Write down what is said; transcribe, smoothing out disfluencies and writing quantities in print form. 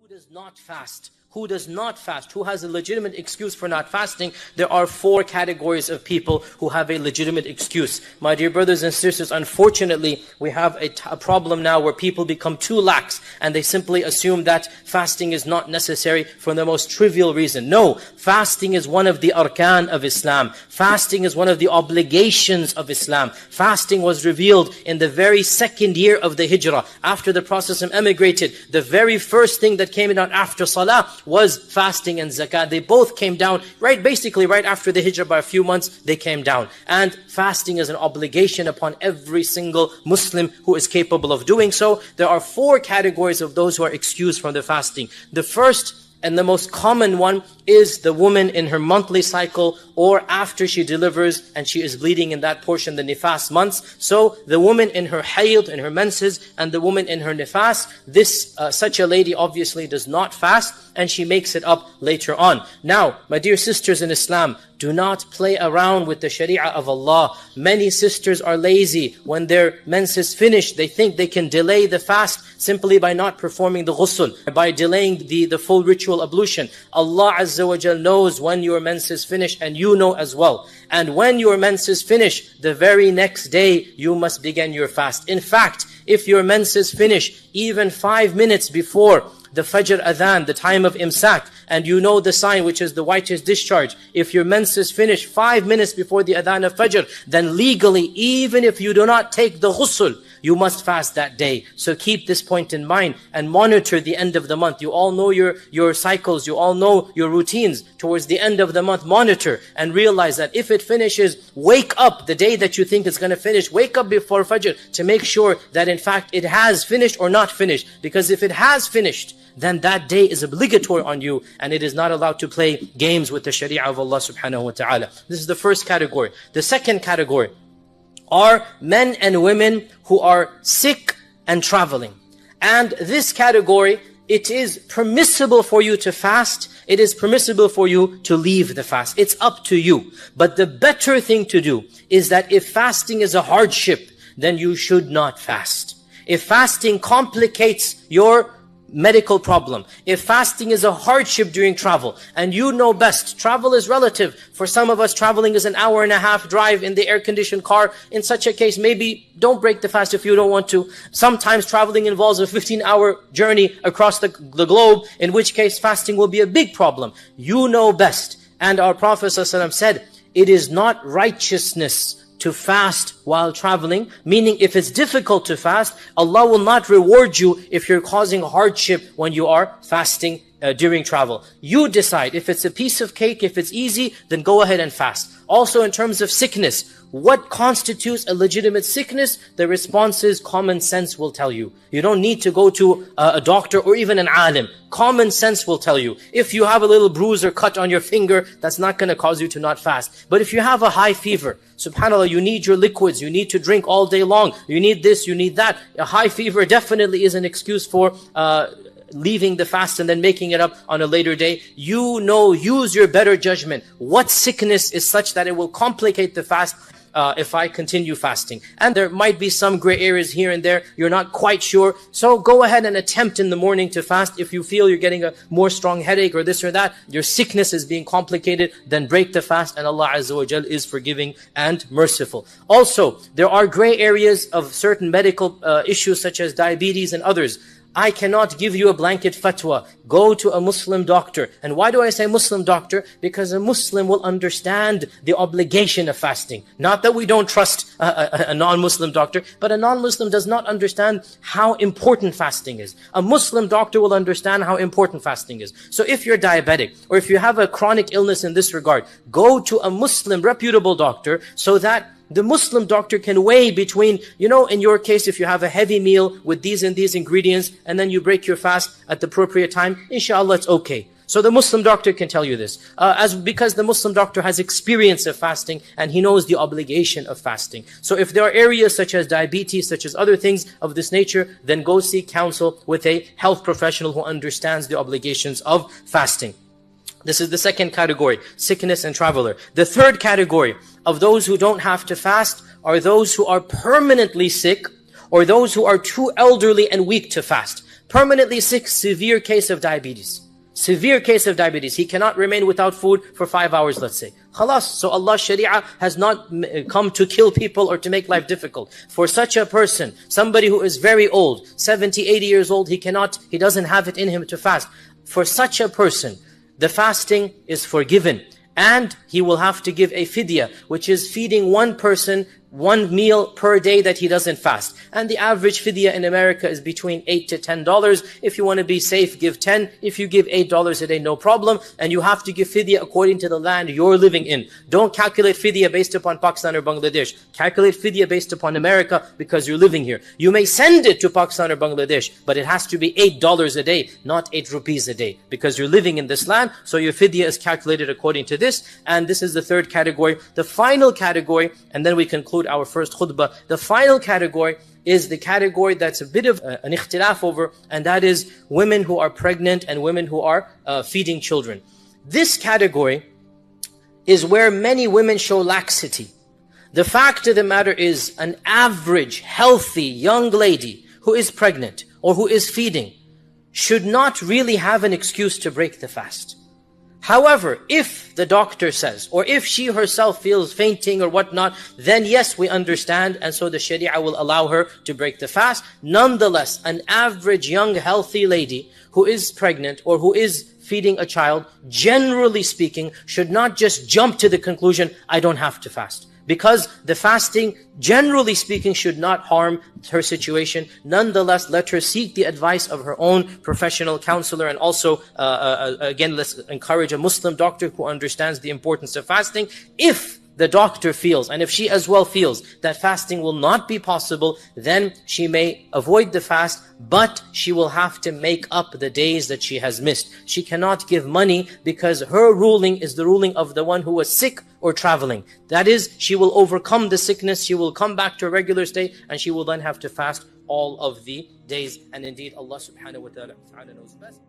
Who does not fast? Who does not fast? Who has a legitimate excuse for not fasting? There are 4 categories of people who have a legitimate excuse. My dear brothers and sisters, unfortunately, we have a problem now where people become too lax and they simply assume that fasting is not necessary for the most trivial reason. No, fasting is one of the arkan of Islam. Fasting is one of the obligations of Islam. Fasting was revealed in the very second year of the Hijrah. After the Prophet emigrated, the very first thing that came out after Salah was fasting and zakat. They both came down, basically right after the Hijrah by a few months, they came down. And fasting is an obligation upon every single Muslim who is capable of doing so. There are 4 categories of those who are excused from the fasting. The first and the most common one is the woman in her monthly cycle or after she delivers and she is bleeding in that portion, the nifas months. So the woman in her hayd, in her menses, and the woman in her nifas, such a lady obviously does not fast and she makes it up later on. Now, my dear sisters in Islam, do not play around with the sharia of Allah. Many sisters are lazy. When their menses finish, they think they can delay the fast simply by not performing the ghusl, by delaying the full ritual ablution. Allah Azza wa Jal knows when your menses finish, and you know as well. And when your menses finish, the very next day, you must begin your fast. In fact, if your menses finish even 5 minutes before the Fajr Adhan, the time of Imsak, and you know the sign which is the whitish discharge, if your menses finish 5 minutes before the Adhan of Fajr, then legally, even if you do not take the ghusl, you must fast that day. So keep this point in mind and monitor the end of the month. You all know your cycles, you all know your routines. Towards the end of the month, monitor and realize that if it finishes, wake up the day that you think it's going to finish. Wake up before Fajr to make sure that in fact it has finished or not finished. Because if it has finished, then that day is obligatory on you and it is not allowed to play games with the sharia of Allah subhanahu wa ta'ala. This is the first category. The second category are men and women who are sick and traveling. And this category, it is permissible for you to fast. It is permissible for you to leave the fast. It's up to you. But the better thing to do is that if fasting is a hardship, then you should not fast. If fasting complicates your medical problem, if fasting is a hardship during travel, and you know best, travel is relative. For some of us, traveling is an hour and a half drive in the air-conditioned car. In such a case, maybe don't break the fast if you don't want to. Sometimes traveling involves a 15-hour journey across the globe, in which case fasting will be a big problem. You know best. And our Prophet ﷺ said, it is not righteousness to fast while traveling, meaning if it's difficult to fast, Allah will not reward you if you're causing hardship when you are fasting during travel. You decide. If it's a piece of cake, if it's easy, then go ahead and fast. Also in terms of sickness, what constitutes a legitimate sickness? The response is common sense will tell you. You don't need to go to a doctor or even an alim. Common sense will tell you. If you have a little bruise or cut on your finger, that's not going to cause you to not fast. But if you have a high fever, subhanAllah, you need your liquids, you need to drink all day long, you need this, you need that. A high fever definitely is an excuse for leaving the fast and then making it up on a later day. You know, use your better judgment. What sickness is such that it will complicate the fast if I continue fasting? And there might be some gray areas here and there. You're not quite sure. So go ahead and attempt in the morning to fast. If you feel you're getting a more strong headache or this or that, your sickness is being complicated, then break the fast, and Allah Azza wa Jal is forgiving and merciful. Also, there are gray areas of certain medical issues such as diabetes and others. I cannot give you a blanket fatwa. Go to a Muslim doctor. And why do I say Muslim doctor? Because a Muslim will understand the obligation of fasting. Not that we don't trust a non-Muslim doctor, but a non-Muslim does not understand how important fasting is. A Muslim doctor will understand how important fasting is. So if you're diabetic, or if you have a chronic illness in this regard, go to a Muslim reputable doctor so that the Muslim doctor can weigh between, in your case, if you have a heavy meal with these and these ingredients, and then you break your fast at the appropriate time, inshallah, it's okay. So the Muslim doctor can tell you this. Because the Muslim doctor has experience of fasting, and he knows the obligation of fasting. So if there are areas such as diabetes, such as other things of this nature, then go seek counsel with a health professional who understands the obligations of fasting. This is the second category, sickness and traveler. The third category of those who don't have to fast are those who are permanently sick or those who are too elderly and weak to fast. permanently sick, severe case of diabetes. Severe case of diabetes. He cannot remain without food for 5 hours, let's say. Khalas. So Allah's Sharia has not come to kill people or to make life difficult. For such a person, somebody who is very old, 70, 80 years old, he doesn't have it in him to fast. For such a person, the fasting is forgiven. And he will have to give a fidya, which is feeding one person 1 meal per day that he doesn't fast. And the average fidya in America is between $8 to $10. If you want to be safe, give 10. If you give $8 a day, no problem. And you have to give fidya according to the land you're living in. Don't calculate fidya based upon Pakistan or Bangladesh. Calculate fidya based upon America because you're living here. You may send it to Pakistan or Bangladesh, but it has to be $8 a day, not 8 rupees a day. Because you're living in this land, so your fidya is calculated according to this. And this is the third category. The final category, and then we conclude our first khutbah. The final category is the category that's a bit of an ikhtilaf over, and that is women who are pregnant and women who are feeding children. This category is where many women show laxity. The fact of the matter is, an average, healthy young lady who is pregnant or who is feeding should not really have an excuse to break the fast. However, if the doctor says, or if she herself feels fainting or whatnot, then yes, we understand, and so the Sharia will allow her to break the fast. Nonetheless, an average young healthy lady who is pregnant or who is feeding a child, generally speaking, should not just jump to the conclusion, I don't have to fast. Because the fasting, generally speaking, should not harm her situation. Nonetheless, let her seek the advice of her own professional counselor. And also, again, let's encourage a Muslim doctor who understands the importance of fasting. If the doctor feels, and if she as well feels, that fasting will not be possible, then she may avoid the fast, but she will have to make up the days that she has missed. She cannot give money because her ruling is the ruling of the one who was sick or traveling. That is, she will overcome the sickness, she will come back to a regular state, and she will then have to fast all of the days. And indeed, Allah subhanahu wa ta'ala knows best.